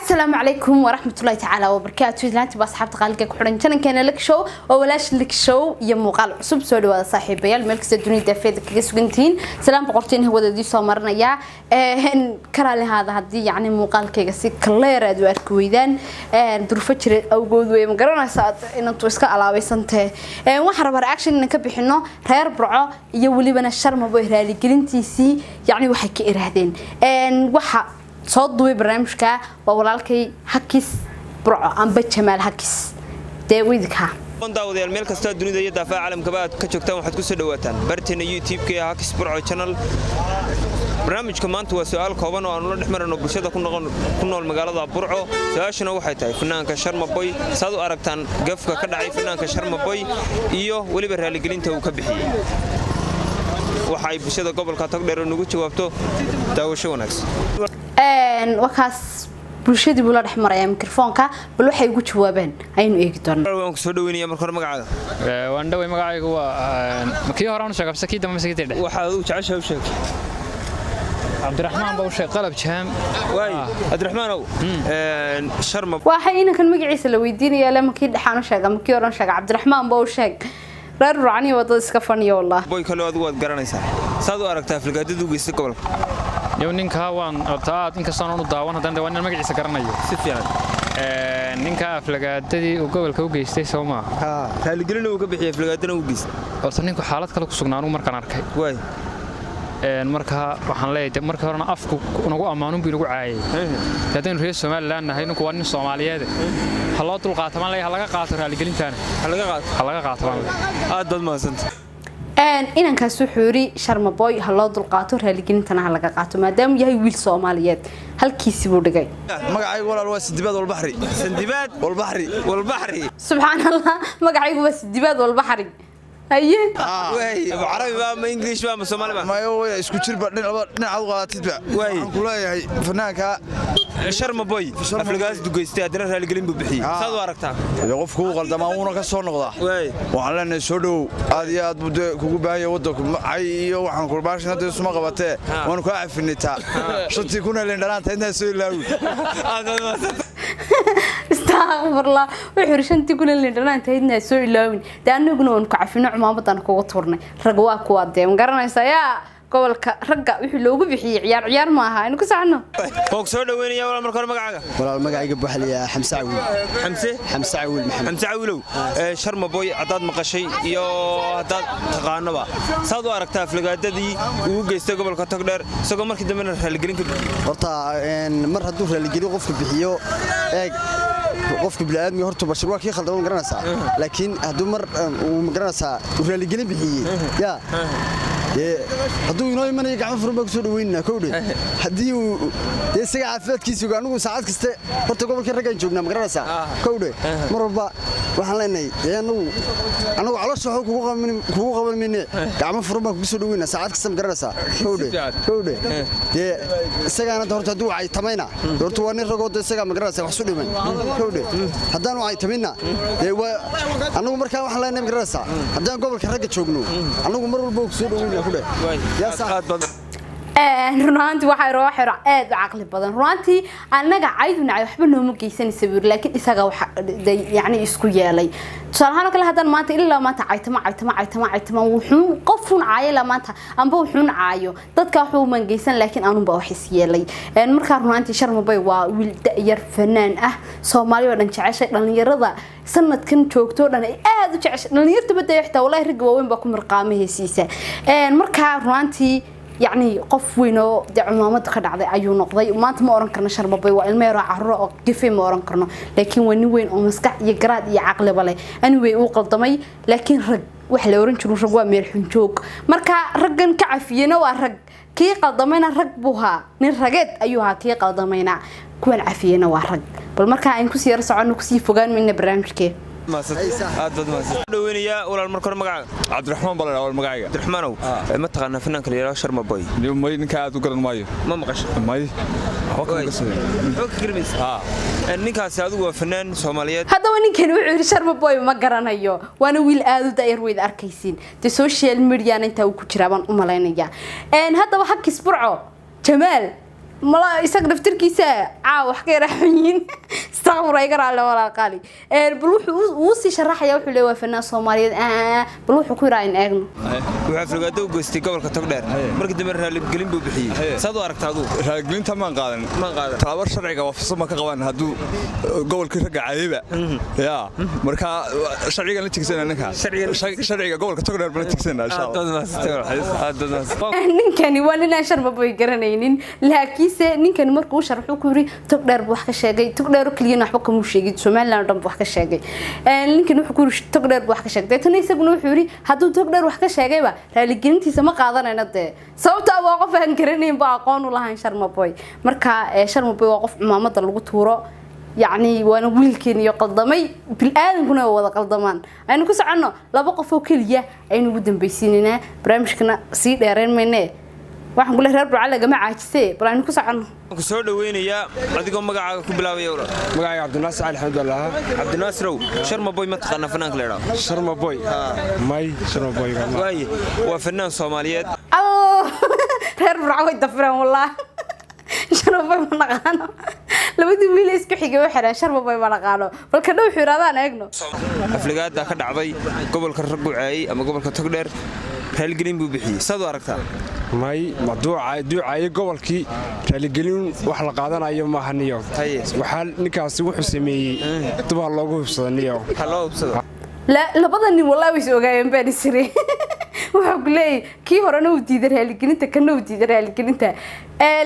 السلام عليكم ورحمة الله تعالى وبركاته. لانتي بأصحاب تقالك كحرن كان كان لك شو ولاش لك شو يمقال عصب سوري ولا صاحب يال ملك الدنيا دفيد كيس وجنتين سلام بقرتين هو ذي صامرنا يا هن كرالي هذا هدي يعني مقال كيس كلير أدوار كويدان درفتشر أو جود ويمقرنا ساعات إن توسك على ويسنته وحرب رأكشن إنك بحنا غير برع يولي بنا الشرم بوهرالي كلنتي سي يعني وحكي إرهدين وح صدوي برنامجك وولالكي حكيس برع أم بتشمال حكيس داويدكها داوديال meel kasta dunida iyo daafaca caalamka baad ka joogtaan waxaad ku soo dhawaataan barteena YouTube-ka Hakis Burco channel barnaamijka maanta waa su'aal kooban oo aanu la dhexmarno bulshada ku nool magaalada Burco su'aashana waxay tahay fanaanka Sharma Boy saad u aragtaan gafka ka dhacay fanaanka Sharma Boy iyo waliba raali gelinta uu ka bixiyay waxay bulshada gobolka Togdheer ugu jawaabto daawasho wanaagsan wakaas bulshadii buu la dhexmaraya mikrofoonka bal waxay ugu jawaabeen aynu eegi doonaa waan ku soo dhaweynaya marka hore magacaaga waan dhaway magacaygu waa makii hore aan sheegay sakii dambe sakii dhexe waxa uu jeceshay u sheeg Abdurrahman baa u sheeg qalab jaam way Abdurrahman oo Sharma waxa inankan magaciisa la weydiinaya la makii dhaxaan u sheegay makii hore aan sheegay Abdurrahman baa u sheeg reer rucani wada iska faniyo wallah boy kale aad waad garanaysaa saad u aragtaa filgaadada u geystay gobolka yow ninka waan abtaad in kastaan oo daawan hadan waan magaciisa garanayo si fiican ninka filgaadadii uu gobolka u geystay Soomaa raali gelin uu ka bixiyay filgaadana u geystay horta ninku xaalad kale ku sugnaan markaan arkay way marka waxaan leeyahay marka horena afku ugu amaanun bii lagu caayay hadaan reer Soomaaliland nahay ninku waa nin Soomaaliyeed haloo dul qaataman leeyahay laga qaato raali gelintaana laga qaato aad bad maasanta inankaas wuxuu yiri Sharma Boy haloo dul qaato raali gelintana laga qaato maadaama yahay wiil Soomaaliyeed halkiisi buu dhigay magacaygu walaal waa Sidibaad walbahri subhanallah magacaygu waa Sidibaad walbahri aye way carabi ba English ba Soomaali ba ma way isku jirba dhinaca u qaatidba waxaan ku leeyahay fanaanka Sharma Boy aflagaas dugeystay adina raali gelin buu bixiyay saad u aragtaa qofku uu qaldama uuna ka soo noqdaa waxaan leenahay soo dhaw aad iyo aad buu kugu baahay wadanku ay iyo waxaan ku baashan hadda isma qabatee waan ku afinitaa shantii kuna leen dhalaanta inta soo ilaawi استغفرالله وحر شنتي كل اللي دلان تهيدنا سو ilaawin daanuguna waan ku cafino cumaamadan kugu turnay rag waa ku waadeen garanaysa yaa gobolka ragga wixii loogu bixiyay ciyaar ma aha inuu ku saacno oo soo dhaweynaya walaal marka hore magacaaga walaal magacayga buuxliya Xamse Caawil Xamse Caawilow Sharma Boy adaad maqashay iyo adaad taqaanaba saad u aragtaa filgaadadii uu geystay gobolka Togdheer isagoo markii dambe raali gelin ka horta mar hadduu raali gelin qofku bixiyo eeg qofku bilaadmi horta bashir waa kii khaldan garanaysa laakiin hadduu mar uu garanaysa raali gelin bixiyay ya hadduu inoo imanay gacmo furan baa soo dhaweynaa kowdhe haddii uu isaga caafimaadkiisa anigu saacad kaste horta gobolka raggan joognaa ma garanaysaa kowdhe mar walba waxaan leenahay anigu caloosha waxa kugu qabanmayne gacmo furan baa kugu soo dhaweynaa saacad kasta ma garanaysaa kowdhe dee isagaana horta hadduu wacay tamayna horta waa nin ragooda isagaa ma garanaysaa wax su dhiman kowdhe haddaan wacay tamayna dee anigu markaa waxaan leenahay ma garanaysaa haddaan gobolka ragga joogno anigu mar walba ku soo dhaweynaa runtii waxa rooxir aad aqli badan runtii anaga cayduna waxba nooma geysanaysa bir laakiin isaga waxa yani isku yeelay salahan kale hadan maanta ilaa maanta caytama wuxuu qofun caayay maanta amba wuxuu caayo dadka wuxuu man geysan laakiin aanu ba wax is yeelay marka runtii Sharma Boy waa wiil yar fanaan ah Soomaaliya oo dhan jeceshay dhalinyarada sanadkan joogto dhan aad u jeceshay dhalinyarta baday xitaa wallahi rag waaweyn ba ku marqaameysiisa marka runtii يعني قف وينو دعوامات خدعة أيو نقضي وما أنت ما أورن كرنا Sharma Boy والميرا عروة أو كيفي ما أورن كرنا لكن وين ومسكع يقرأ يعقل بالي أنا ويوقل ضمي لكن رج وحلا أورن شنو رجوا ميرحون جوك مركا رجن كعفينا ورج كي قدمنا رجبوها نرجت أيوها كي قدمنا كون عفينا ورج بالمركا إنكو سيرس عنو كسي فوقان من برنامج كي ما دوينيا ولا المركور مقعد عبد الرحمن بلا اول مقعد عبد الرحمن ما تقنا فنان كليرا Sharma Boy اليوم ما ينكاد وقرن مايو ما مقش ماي حوك كرميس ninkaas adigu waa fanaan Soomaaliyeed hadda ninkan uu yiri Sharma Boy ma garanayo waana wiil aad u dayar weyd arkaysiin de social media inta uu ku jira baan u maleynaya hadda waxa Hakis Burco Jamaal mala isaga daftarkiisa wax ka raxayeen استغفر يقرا على ولا قالي بلوح وسي شرح يا وحو لي فنان Soomaaliyeed بلوح ku raayeen eegno waxa aflagaado u goostay gobolka Togdheer markii dambe raali gelin buu bixiyay saad u aragtaadu raali gelinta ma qaadan tabar sharciga waafaqsan ma ka qaban haduu gobolka raga caayba ya marka sharciga la tigsan ninka sharciga gobolka Togdheer bala tigsan insha Allah ninkani waa nin sharba bay garanaynin laakiinse ninkan markuu sharxu ku yiri Togdheer wax ka sheegay Togdheer kaliya waxba kama sheegay Soomaaliland dhan wax ka sheegay ninkan wuxuu ku yiri Togdheer wax ka sheegay tan isaguna wuxuu yiri haduu Togdheer wax ka sheegayba raali gelintiisa ma qaadanayna de sababta waa qof aan garanayn ba aqoon u lahayn Sharma Boy marka Sharma Boy waa qof cimaamada lagu tuuro يعني وانا ويلكن يقدمي بالآدم كنا وضع قدمان أنا كوس عنه لابا قفوا كلية أينو قدام بيسيننا برامج كنا سيد يارين منه waxaan kula reer Burcale gama caajisay bal aan ku socon ku soo dhaweynaya adigoo magacaaga ku bilaabay yowra magacaaga Cabdinaasir Ali Xamdullah Cabdinaasir Sharma Boy ma taqaan fanaanka leeyahay Sharma Boy may Sharma Boy way waa fanaan Soomaaliyeed reer Burcale dafran wallahi Sharma Boy ma naqaano labadii wiil isku xigay oo xiran Sharma Boy ma naqaano balka dhow xiraadaan eegno aflagaada ka dhacday gobolka Ragucaay ama gobolka Togdheer halgelin buu bixiyay saad u aragtaa may duucay gobolkii halgelin wax la qaadanayo ma ahaniyo waxa ninkaas wuxuu sameeyay daba loogu hubsadaniyo haloo hubsado labada nin wallahi way soo gaayeen baan isri waxa kulay kii horena uu diiday halgelinta kana uu diiday halgelinta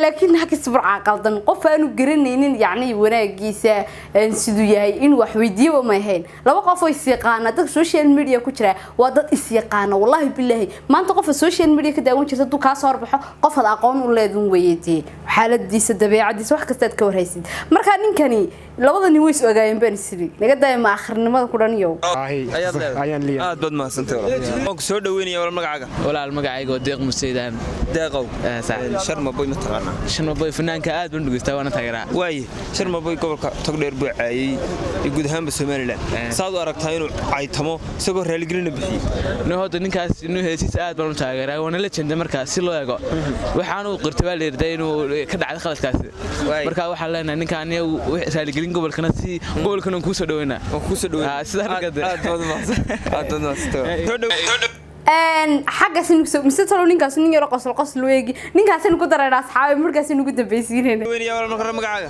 laakiin hakis burca qaldan qof aanu garanaynin yaani wanaagiisa sidoo yahay in wax weydiiyo ma ahayn laba qof oo is yaqaan dad social media ku jira waa dad is yaqaan wallahi billahi maanta qof social media ka daawan jirta ka soo horbaxo qof ad aqoon u leedahay weeytii xaaladiisa dabeecadiisa wax kasta aad ka warhaysid marka ninkani labada nin way is ogaayeen baan isri naga daayma akhrnimada ku dhaniyo ayaan liya aad bad mahadsantahay oo ku soo dhaweynaya wal magacaaga walaal magacayga Deeq Museedaan deeqow Sharma Boy Sharma Boy fanaanka aad baan dhugeystaa waana taageeraa way Sharma Boy gobolka Togdheer buu caayay guud ahaan Soomaaliland saad u aragtaa inuu caaytamo isagoo raali gelin bixiyay no hada ninkaas inuu heesiis aad baan u taageeraa waana legend marka si loo eego waxaan uu qirtay baa leeyahay inuu ka dhacay khaladkaas marka waxaan leenahay ninkaan raali gelin gobolkana si gobolkana ku soo dhaweynaa sida aad حاجة سنو مستر لينكا سنو يرقى القص لويجي لينكا سنو كدر على أصحابي مركز سنو كده بيسيرين وين يا ولد مكرم قاعد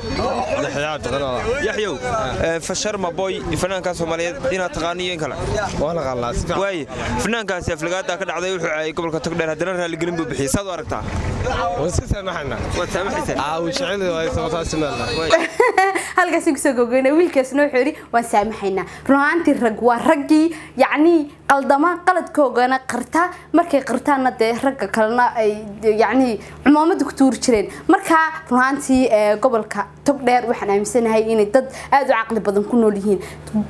يحيو فشرما بوي فنان كاس Soomaaliyeed ina taqaaniyen kala wala qalaas way فنان كاس aflagaada ka dhacday wuxuu ay gobolka Togdheer hadana raali gelin buu bixiyay saad u aragtaa wasi samaxna wata wajacil way sabtaas meelna halkaas ku soo gogoynaa wiilkaas noo xiri waan saamaxayna runaantii rag waa ragii yaani qaldama qaladkoogana qarta markay qartaana de ragga kalena ay yaani cumaamada ku tuur jireen marka runaantii gobolka Togdheer waxaan aaminsanahay in dad aad u aqli badan ku nool yihiin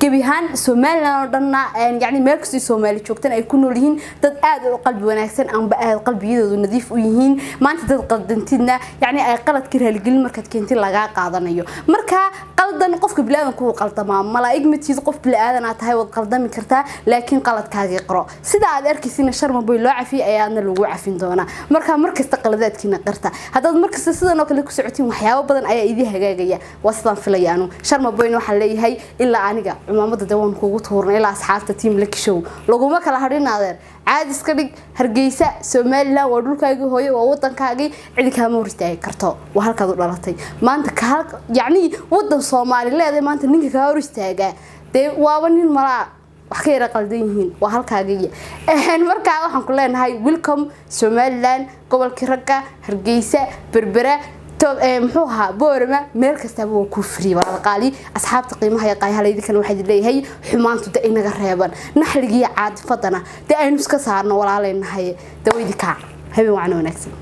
gabihaan Soomaaliland dhanna yaani meel kasta Soomaali joogtan ay ku nool yihiin dad aad u qalbi wanaagsan amba aad qalbiyadoodu nadiif u yihiin maanta dad qaldantidna yaani ay qalad ka raaligelin markaad keentay laga qaadanayo marka qaldan qofka bilaadanku uu qaldama malaa'ig matiid qof bilaadan aad tahay wad qaldami kartaa laakiin qaladkaaga qoro sida aad arkaysiina Sharma Boy loo cafi ayaadna lagu cafin doona marka markasta qaladaadkiina qarta hadad markasta sidan oo kale ku socotiin waxyaabo badan ayaa idii hagaagaya wasdan filayaanu Sharma Boy waxa leeyahay ilaa aniga cumaamada dawan kugu tuurnay ilaa asxaabta team la kishow laguma kala hadhinaadeen caadi iska dhig Hargeysa Soomaaliland waa dhulkaaga hooyo waa wadankaaga cid ka ma hortaay karto waa halkaad u dhalatay maanta ka yaani wadan Soomaaliland maanta ninka ka hor istaaga de waa nin mala wax ka yara qaldan yihiin waa halkaaga marka waxaan ku leenahay welcome Somaliland gobolka Raga Hargeysa Berbera muxuu ahaa Boorama meel kasta waa ku free wala qaali asxaabta qiimaha ay qayhalaydi kan waxa leeyahay xumaantu da inaga reeban naxligiya caad fadana da aynu iska saarno walaaleenahay dawaydi ka habeen wacna wanaagsan